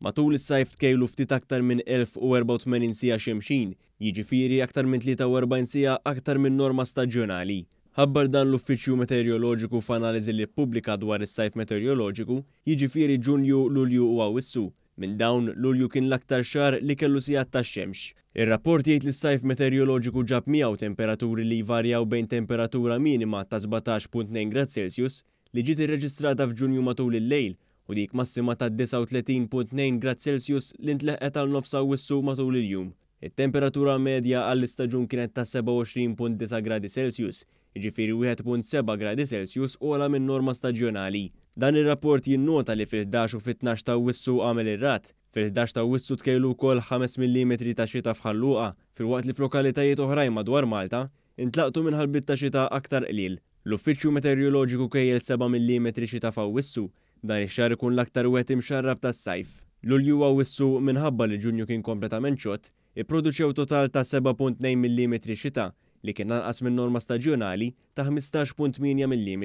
Matul is-sajf tkejlu ftit aktar minn 1084 siegħa xemxin, jiġifieri aktar minn 43 siegħa aktar minn norma staġjonali. Ħabbar dan l-Uffiċċju Meteoroloġiku f'analiżi li ppubblika dwar is-sajf meteoroloġiku, jiġifieri Ġunju, Lulju u Awwissu. Minn dawn Lulju kien l-aktar xahar li kellu sigħat tax-xemx. Ir-rapport jgħid li s-sajf meteoroloġiku ġab miegħu temperaturi li jvarjaw bejn temperatura minima ta' 17.2 grad Celsius li ġiet irreġistrata f'Ġunju matul il-lejl u dik massima ta' 39.2 grad Celsius li ntleħqet għal nofs Awwissu matul il-jum. It-temperatura medja għall-istaġun kienet ta' 27.9 gradi Celsius, jiġifieri 1.7 gradi Celsius ogħla minn norma staġjonali. Dan ir-rapport jinnota li fil-11 u fit-12 ta' Awwissu għamel ir-rat. Fil-11 ta' Awwissu tkejlu wkoll 5 mm ta' xita f'Ħalluqa, filwaqt li f'lokalitajiet oħrajn madwar Malta intlaqtu minn ħalbit ta' xita aktar qliel. L-Uffiċċju Meteoroloġiku kejjel 7 mm xita f'Awwissu, dan ix-xahar ikun l-aktar wieħed imxarrab tas-sajf. Lulju u Awwissu minħabba li Ġunju kien kompletament ċott, ipproduċew total ta' 7.2 mm xita li kien anqas minn norma staġjonali ta' 15.8 mm.